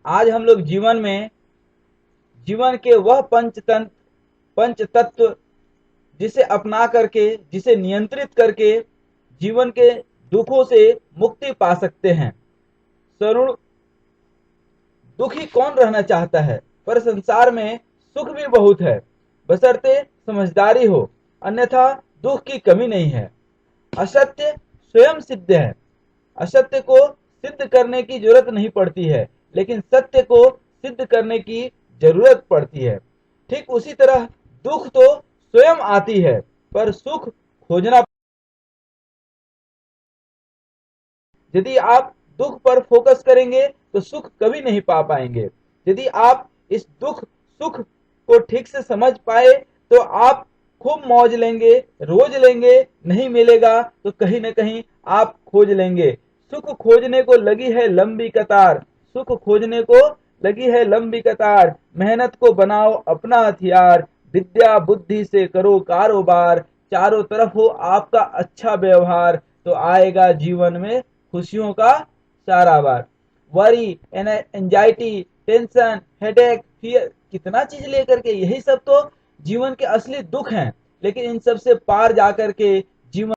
आज हम लोग जीवन के वह पंच तत्व जिसे अपना करके, जिसे नियंत्रित करके जीवन के दुखों से मुक्ति पा सकते हैं। सरुण, दुखी कौन रहना चाहता है, पर संसार में सुख भी बहुत है, बशर्ते समझदारी हो, अन्यथा दुख की कमी नहीं है। असत्य स्वयं सिद्ध है। असत्य को सिद्ध करने की जरूरत नहीं पड़ती है, लेकिन सत्य को सिद्ध करने की जरूरत पड़ती है। ठीक उसी तरह दुख तो स्वयं आती है, पर सुख खोजना। यदि आप दुख पर फोकस करेंगे तो सुख कभी नहीं पा पाएंगे। यदि आप इस दुख सुख को ठीक से समझ पाए तो आप खूब मौज लेंगे, रोज लेंगे, नहीं मिलेगा तो कहीं न कहीं आप खोज लेंगे। सुख खोजने को लगी है लंबी कतार, सुख खोजने को लगी है लंबी कतार, मेहनत को बनाओ अपना हथियार, विद्या बुद्धि से करो कारोबार, चारों तरफ हो आपका अच्छा व्यवहार, तो आएगा जीवन में खुशियों का सारा बार। Worry, anxiety, tension, headache, fear, कितना चीज लेकर के, यही सब तो जीवन के असली दुख हैं। लेकिन इन सब से पार जाकर के जीवन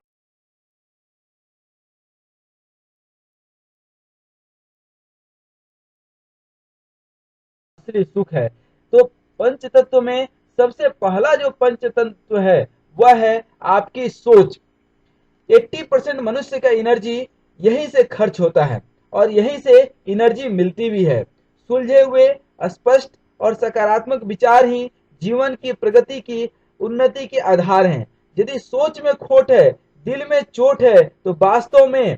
असली सुख है। तो पंच तत्व में सबसे पहला जो पंच तत्व है वह है आपकी सोच। 80% मनुष्य का एनर्जी यहीं से खर्च होता है और यहीं से एनर्जी मिलती भी है। सुलझे हुए, स्पष्ट और सकारात्मक विचार ही जीवन की प्रगति की, उन्नति के आधार हैं। यदि सोच में खोट है, दिल में चोट है, तो वास्तव में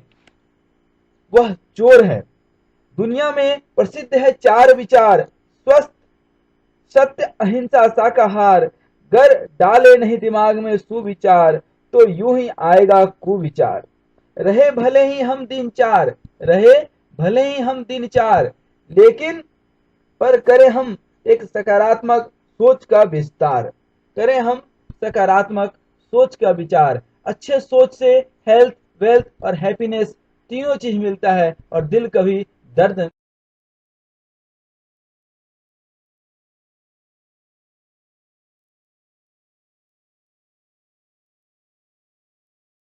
वह चोर है। दुनिया में प्रसिद्ध है चार विचार, स्वस्थ, सत्य, अहिंसा, शाकाहार। गर डाले नहीं दिमाग में सुविचार, तो यूं ही आएगा कुविचार। रहे भले ही हम दिन चार, रहे भले ही हम दिन चार, लेकिन पर करें हम एक सकारात्मक सोच का विस्तार। करें हम सकारात्मक सोच का विचार। अच्छे सोच से हेल्थ, वेल्थ और हैप्पीनेस तीनों चीज मिलता है और दिल कभी दर्द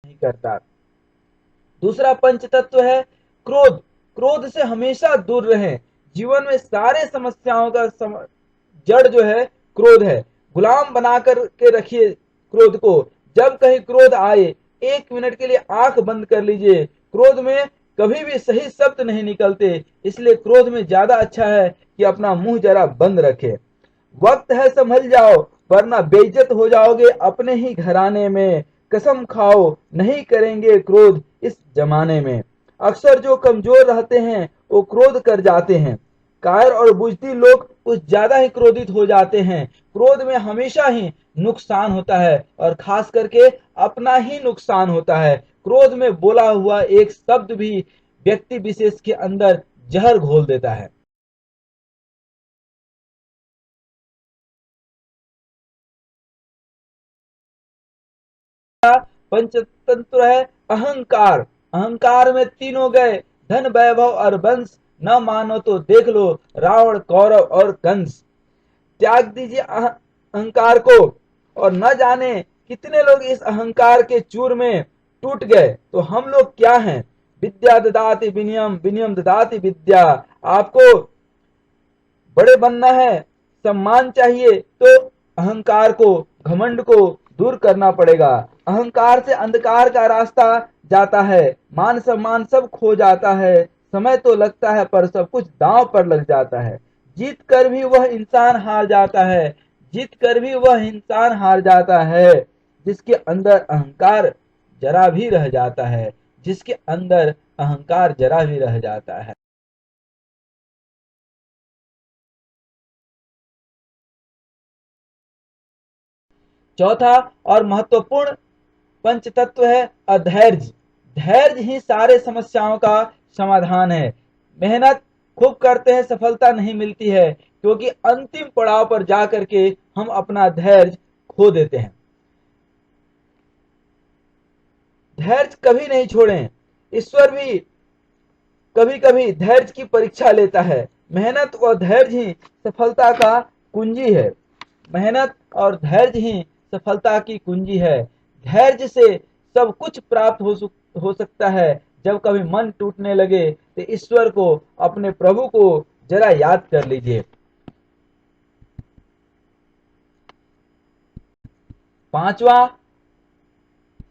नहीं करता। दूसरा पंच तत्व है क्रोध। क्रोध से हमेशा दूर रहें। जीवन में सारे समस्याओं का जड़ जो है क्रोध है। गुलाम बना कर के रखिए क्रोध को। जब कहीं क्रोध आए, 1 मिनट के लिए आंख बंद कर लीजिए। क्रोध में कभी भी सही शब्द नहीं निकलते, इसलिए क्रोध में ज्यादा अच्छा है कि अपना मुंह जरा बंद रखे। वक्त है संभल जाओ, वरना बेइज्जत हो जाओगे अपने ही घराने में। कसम खाओ नहीं करेंगे क्रोध इस जमाने में। अक्सर जो कमजोर रहते हैं वो क्रोध कर जाते हैं। कायर और बुझती लोग कुछ ज्यादा ही क्रोधित हो जाते हैं। क्रोध में हमेशा ही नुकसान होता है और खास करके अपना ही नुकसान होता है। क्रोध में बोला हुआ एक शब्द भी व्यक्ति विशेष के अंदर जहर घोल देता है। पंचतंत्र है अहंकार। अहंकार में तीनों गए, धन, वैभव और वंश। न मानो तो देख लो रावण, कौरव और कंस। त्याग दीजिए अहंकार को। और न जाने कितने लोग इस अहंकार के चूर में टूट गए। तो हम लोग क्या हैं? विद्या ददाति विनयम, विनयम ददाति विद्या। आपको बड़े बनना है, सम्मान चाहिए, तो अहंकार को, घमंड को दूर करना पड़ेगा। अहंकार से अंधकार का रास्ता जाता है, मान सम्मान सब खो जाता है। समय तो लगता है पर सब कुछ दांव पर लग जाता है। जीत कर भी वह इंसान हार जाता है, जीत कर भी वह इंसान हार जाता है जिसके अंदर अहंकार जरा भी रह जाता है, जिसके अंदर अहंकार जरा भी रह जाता है। चौथा और महत्वपूर्ण पंचतत्व है अधैर्य। धैर्य ही सारे समस्याओं का समाधान है। मेहनत खूब करते हैं, सफलता नहीं मिलती है, क्योंकि अंतिम पड़ाव पर जाकर के हम अपना धैर्य खो देते हैं। धैर्य कभी नहीं छोड़ें। ईश्वर भी कभी कभी धैर्य की परीक्षा लेता है। मेहनत और धैर्य ही सफलता का कुंजी है। मेहनत और धैर्य ही सफलता की कुंजी है। धैर्य से सब कुछ प्राप्त हो सकता है। जब कभी मन टूटने लगे तो ईश्वर को, अपने प्रभु को जरा याद कर लीजिए। पांचवा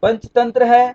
पंचतंत्र है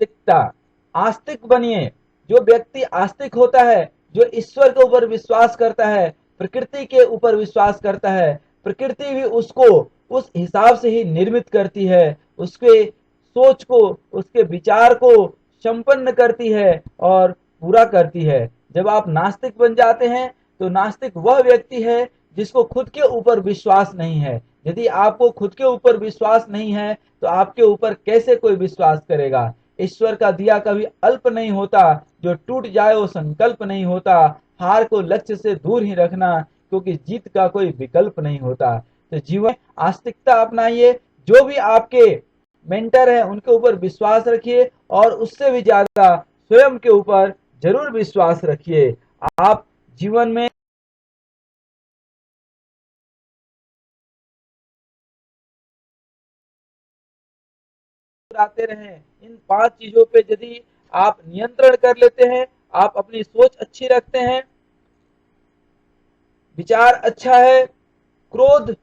आस्तिकता। आस्तिक बनिए। जो व्यक्ति आस्तिक होता है, जो ईश्वर के ऊपर विश्वास करता है, प्रकृति के ऊपर विश्वास करता है, प्रकृति भी उसको उस हिसाब से ही निर्मित करती है, उसके सोच को, उसके विचार को संपन्न करती है और पूरा करती है। जब आप नास्तिक बन जाते हैं तो नास्तिक वह व्यक्ति है जिसको खुद के ऊपर विश्वास नहीं है। यदि आपको खुद के ऊपर विश्वास नहीं है तो आपके ऊपर कैसे कोई विश्वास करेगा। ईश्वर का दिया कभी अल्प नहीं होता, जो टूट जाए वो संकल्प नहीं होता। हार को लक्ष्य से दूर ही रखना, क्योंकि जीत का कोई विकल्प नहीं होता। तो जीवन आस्तिकता अपनाइए। जो भी आपके मेंटर है उनके ऊपर विश्वास रखिए और उससे भी ज्यादा स्वयं के ऊपर जरूर विश्वास रखिए। आप जीवन में आते रहें। इन 5 चीजों पे यदि आप नियंत्रण कर लेते हैं, आप अपनी सोच अच्छी रखते हैं, विचार अच्छा है, क्रोध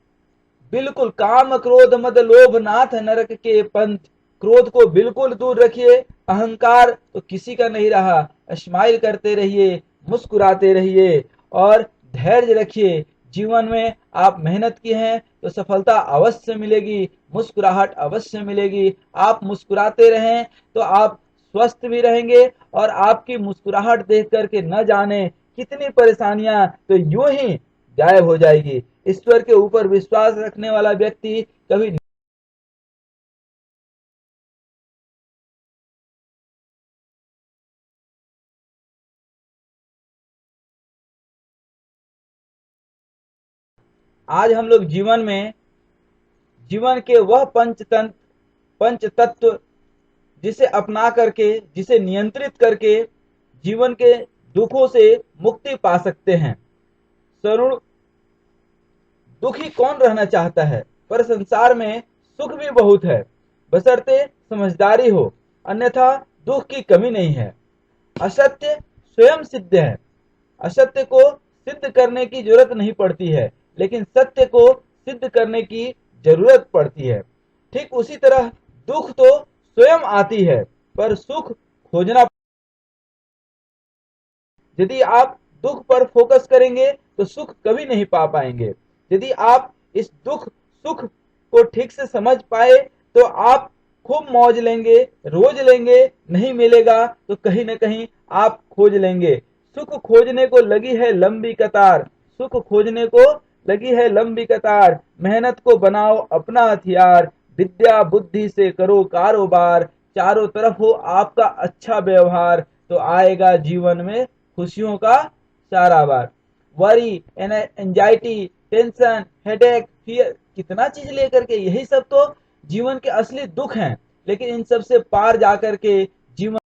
बिल्कुल, काम क्रोध मद लोभ नाथ नरक के पंथ। क्रोध को बिल्कुल दूर रखिए। अहंकार तो किसी का नहीं रहा। स्माइल करते रहिए, मुस्कुराते रहिए और धैर्य रखिए। जीवन में आप मेहनत की हैं तो सफलता अवश्य मिलेगी, मुस्कुराहट अवश्य मिलेगी। आप मुस्कुराते रहें तो आप स्वस्थ भी रहेंगे और आपकी मुस्कुराहट देख करके न जाने कितनी परेशानियां तो यूं ही गायब हो जाएगी। ईश्वर के ऊपर विश्वास रखने वाला व्यक्ति कभी आज हम लोग जीवन के वह पंच तत्व जिसे अपना करके, जिसे नियंत्रित करके जीवन के दुखों से मुक्ति पा सकते हैं। सरुण, दुखी कौन रहना चाहता है, पर संसार में सुख भी बहुत है, बशर्ते समझदारी हो, अन्यथा दुख की कमी नहीं है। असत्य स्वयं सिद्ध है। असत्य को सिद्ध करने की जरूरत नहीं पड़ती है, लेकिन सत्य को सिद्ध करने की जरूरत पड़ती है। ठीक उसी तरह दुख तो स्वयं आती है, पर सुख खोजना। यदि आप दुख पर फोकस करेंगे तो सुख कभी नहीं पा पाएंगे। यदि आप इस दुख सुख को ठीक से समझ पाए तो आप खूब मौज लेंगे, रोज लेंगे, नहीं मिलेगा तो कहीं न कहीं आप खोज लेंगे। सुख खोजने को लगी है लंबी कतार, सुख खोजने को लगी है लंबी कतार। मेहनत को बनाओ अपना हथियार, विद्या बुद्धि से करो कारोबार। चारों तरफ हो आपका अच्छा व्यवहार तो आएगा जीवन में खुशियों का सारा बार। Worry, anxiety, tension, headache, fear, कितना चीज लेकर के, यही सब तो जीवन के असली दुख हैं। लेकिन इन सब से पार जाकर के जीवन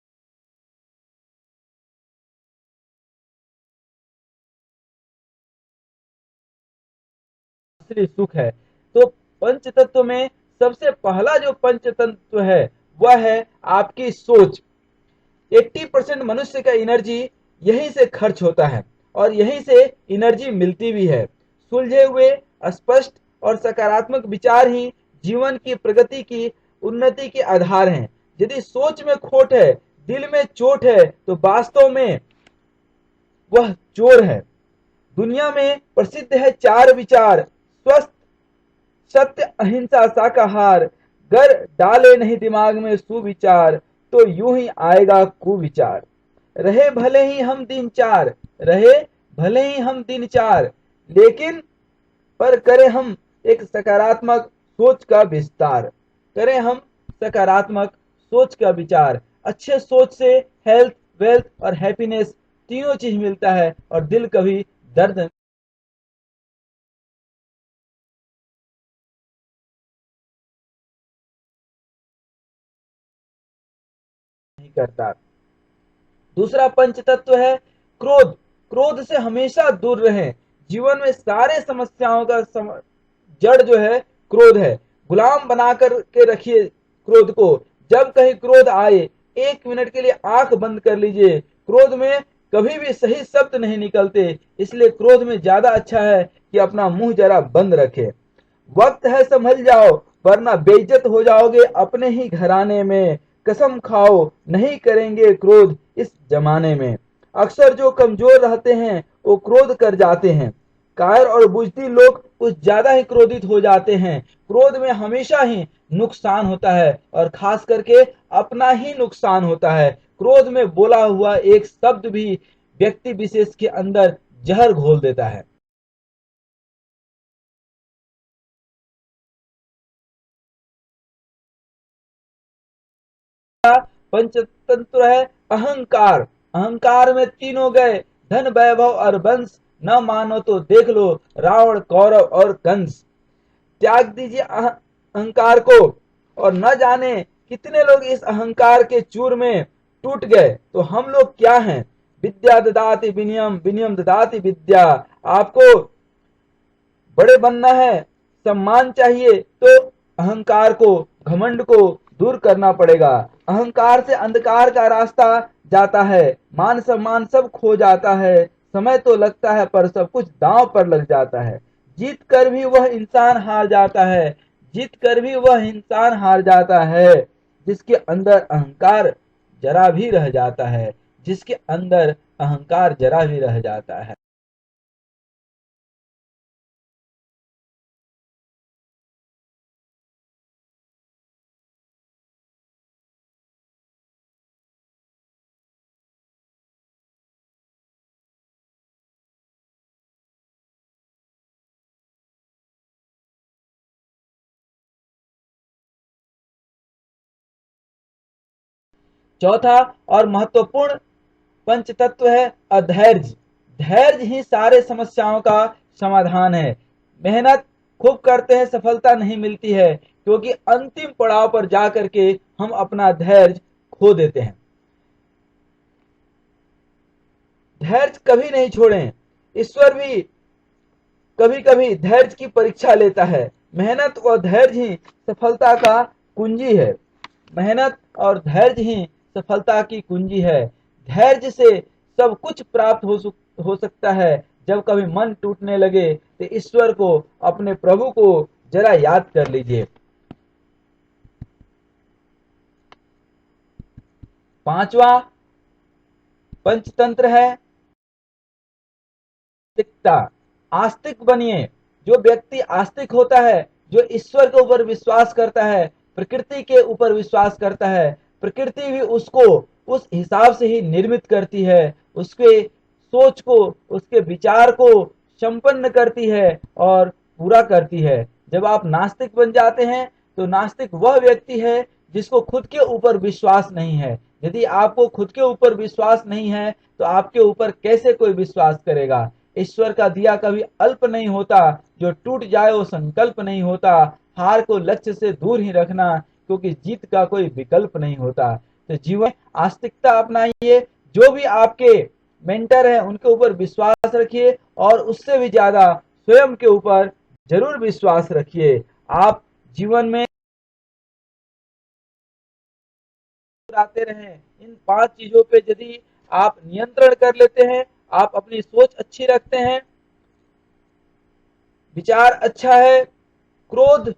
असली सुख है। तो पंच तत्व में सबसे पहला जो पंच तत्व है वह है आपकी सोच। 80% मनुष्य का एनर्जी यहीं से खर्च होता है और यहीं से एनर्जी मिलती भी है। सुलझे हुए, स्पष्ट और सकारात्मक विचार ही जीवन की प्रगति की, उन्नति के आधार हैं। यदि सोच में खोट है, दिल में चोट है तो वास्तव में वह चोर है। दुनिया में प्रसिद्ध है 4 विचार: स्वस्थ, सत्य, अहिंसा, शाकाहार। गर डाले नहीं दिमाग में सुविचार तो यूं ही आएगा कुविचार। रहे भले ही हम दिन चार, रहे भले ही हम दिन चार, लेकिन पर करें हम एक सकारात्मक सोच का विस्तार। करें हम सकारात्मक सोच का विचार। अच्छे सोच से हेल्थ, वेल्थ और हैप्पीनेस तीनों चीज मिलता है और दिल कभी दर्द करता। दूसरा पंच तत्व है क्रोध। क्रोध से हमेशा दूर रहें। जीवन में सारे समस्याओं का जड़ जो है क्रोध है। गुलाम बना कर के रखिए क्रोध को। जब कहीं क्रोध आए 1 मिनट के लिए आंख बंद कर लीजिए। क्रोध में कभी भी सही शब्द नहीं निकलते, इसलिए क्रोध में ज्यादा अच्छा है कि अपना मुंह जरा बंद रखे। वक्त है संभल जाओ, वरना बेइज्जत हो जाओगे अपने ही घराने में। कसम खाओ नहीं करेंगे क्रोध इस जमाने में। अक्सर जो कमजोर रहते हैं वो क्रोध कर जाते हैं। कायर और बुजदिल लोग कुछ ज्यादा ही क्रोधित हो जाते हैं। क्रोध में हमेशा ही नुकसान होता है और खास करके अपना ही नुकसान होता है। क्रोध में बोला हुआ एक शब्द भी व्यक्ति विशेष के अंदर जहर घोल देता है। पंचतंत्र है अहंकार। अहंकार में तीन हो गए, धन वैभव और वंश। न मानो तो देख लो रावण कौरव और कंस। त्याग दीजिए अहंकार को। और न जाने कितने लोग इस अहंकार के चूर में टूट गए। तो हम लोग क्या हैं? विद्या ददाति विनयम, विनयम ददाति विद्या। आपको बड़े बनना है, सम्मान चाहिए, तो अहंकार को, घमंड को दूर करना पड़ेगा। अहंकार से अंधकार का रास्ता जाता है। मान सम्मान सब खो जाता है। समय तो लगता है पर सब कुछ दांव पर लग जाता है। जीत कर भी वह इंसान हार जाता है। जीत कर भी वह इंसान हार जाता है जिसके अंदर अहंकार जरा भी रह जाता है। जिसके अंदर अहंकार जरा भी रह जाता है। चौथा और महत्वपूर्ण पंच तत्व है अधैर्य। धैर्य ही सारे समस्याओं का समाधान है। मेहनत खूब करते हैं, सफलता नहीं मिलती है, क्योंकि अंतिम पड़ाव पर जाकर के हम अपना धैर्य खो देते हैं। धैर्य कभी नहीं छोड़ें। ईश्वर भी कभी कभी धैर्य की परीक्षा लेता है। मेहनत और धैर्य ही सफलता का कुंजी है। मेहनत और धैर्य ही सफलता की कुंजी है। धैर्य से सब कुछ प्राप्त हो सकता है। जब कभी मन टूटने लगे तो ईश्वर को, अपने प्रभु को जरा याद कर लीजिए। पांचवा पंचतंत्र है आस्तिकता। आस्तिक बनिए। जो व्यक्ति आस्तिक होता है, जो ईश्वर के ऊपर विश्वास करता है, प्रकृति के ऊपर विश्वास करता है, प्रकृति भी उसको उस हिसाब से ही निर्मित करती है। उसके सोच को, उसके विचार को संपन्न करती है और पूरा करती है। जब आप नास्तिक बन जाते हैं तो नास्तिक वह व्यक्ति है जिसको खुद के ऊपर विश्वास नहीं है। यदि आपको खुद के ऊपर विश्वास नहीं है तो आपके ऊपर कैसे कोई विश्वास करेगा? ईश्वर का दिया कभी अल्प नहीं होता। जो टूट जाए वो संकल्प नहीं होता। हार को लक्ष्य से दूर ही रखना, क्योंकि जीत का कोई विकल्प नहीं होता। तो जीवन आस्तिकता अपनाइए। जो भी आपके मेंटर है उनके ऊपर विश्वास रखिए और उससे भी ज्यादा स्वयं के ऊपर जरूर विश्वास रखिए। आप जीवन में आते रहें। इन 5 चीजों पे यदि आप नियंत्रण कर लेते हैं, आप अपनी सोच अच्छी रखते हैं, विचार अच्छा है, क्रोध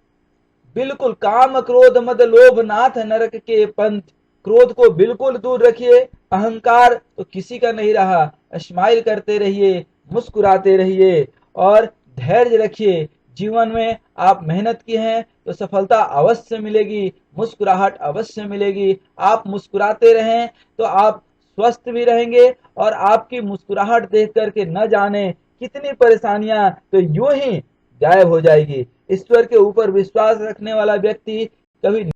बिल्कुल, काम क्रोध मद लोभ नाथ नरक के पंथ। क्रोध को बिल्कुल दूर रखिए। अहंकार तो किसी का नहीं रहा। स्माइल करते रहिए, मुस्कुराते रहिए और धैर्य रखिए। जीवन में आप मेहनत की हैं तो सफलता अवश्य मिलेगी, मुस्कुराहट अवश्य मिलेगी। आप मुस्कुराते रहें तो आप स्वस्थ भी रहेंगे और आपकी मुस्कुराहट देख करके न जाने कितनी परेशानियां तो यूं ही गायब हो जाएगी। ईश्वर के ऊपर विश्वास रखने वाला व्यक्ति कभी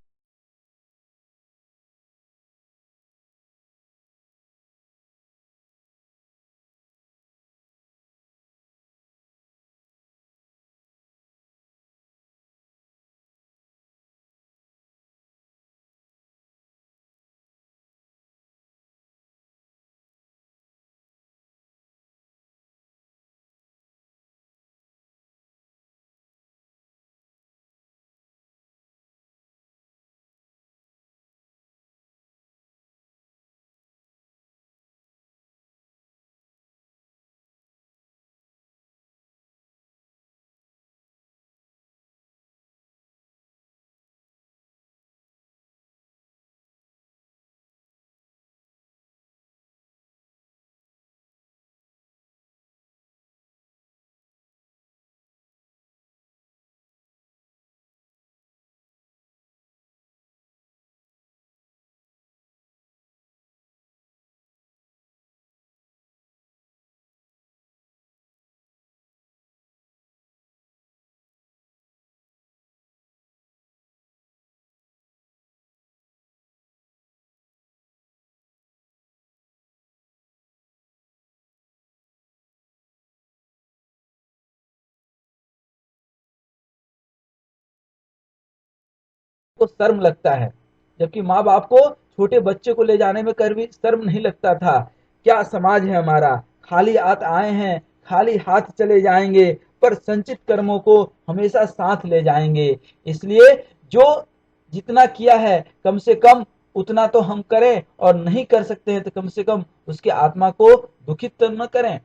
को शर्म लगता है, जबकि माँ बाप को छोटे बच्चे को ले जाने में कभी शर्म नहीं लगता था। क्या समाज है हमारा, खाली हाथ आए हैं, खाली हाथ चले जाएंगे, पर संचित कर्मों को हमेशा साथ ले जाएंगे। इसलिए जो जितना किया है कम से कम उतना तो हम करें, और नहीं कर सकते हैं तो कम से कम उसकी आत्मा को दुखित तो न करें।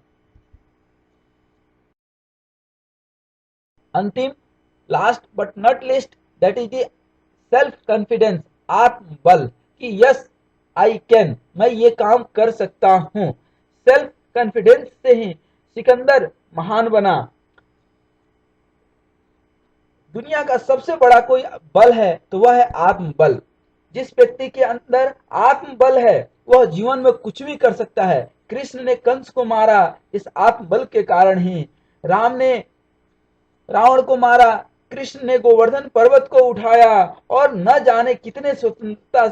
अंतिम, last but not least, that is the self confidence, आत्मबल, कि यस आई कैन, मैं ये काम कर सकता हूं। सेल्फ कॉन्फिडेंस से ही सिकंदर महान बना। दुनिया का सबसे बड़ा कोई बल है तो वह है आत्मबल। जिस व्यक्ति के अंदर आत्मबल है वह जीवन में कुछ भी कर सकता है। कृष्ण ने कंस को मारा इस आत्मबल के कारण ही। राम ने रावण को मारा, कृष्ण ने गोवर्धन पर्वत को उठाया, और न जाने कितने स्वतंत्रता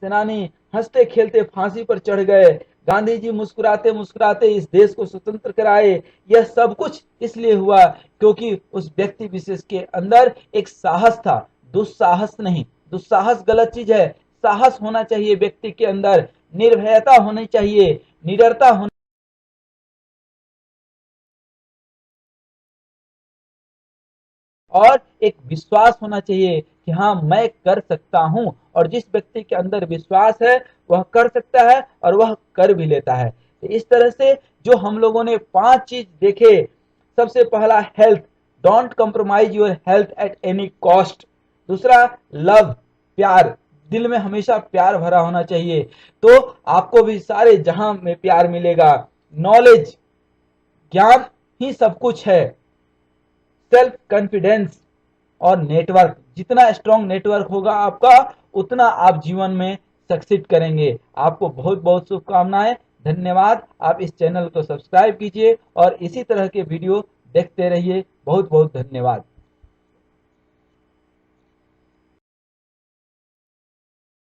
सेनानी हंसते खेलते फांसी पर चढ़ गए। गांधी जी मुस्कुराते मुस्कुराते इस देश को स्वतंत्र कराए। यह सब कुछ इसलिए हुआ क्योंकि उस व्यक्ति विशेष के अंदर एक साहस था, दुस्साहस नहीं। दुस्साहस गलत चीज है। साहस होना चाहिए व्यक्ति के अंदर, निर्भयता होनी चाहिए, निडरता होनी, और एक विश्वास होना चाहिए कि हाँ मैं कर सकता हूं। और जिस व्यक्ति के अंदर विश्वास है वह कर सकता है और वह कर भी लेता है। तो इस तरह से जो हम लोगों ने 5 चीज देखे, सबसे पहला health, don't compromise your health at any cost. दूसरा लव, प्यार, दिल में हमेशा प्यार भरा होना चाहिए, तो आपको भी सारे जहां में प्यार मिलेगा। नॉलेज, ज्ञान ही सब कुछ है। सेल्फ कॉन्फिडेंस, और नेटवर्क, जितना स्ट्रॉन्ग नेटवर्क होगा आपका उतना आप जीवन में सक्सीड करेंगे। आपको बहुत बहुत शुभकामनाएं। धन्यवाद। आप इस चैनल को सब्सक्राइब कीजिए और इसी तरह के वीडियो देखते रहिए। बहुत बहुत धन्यवाद।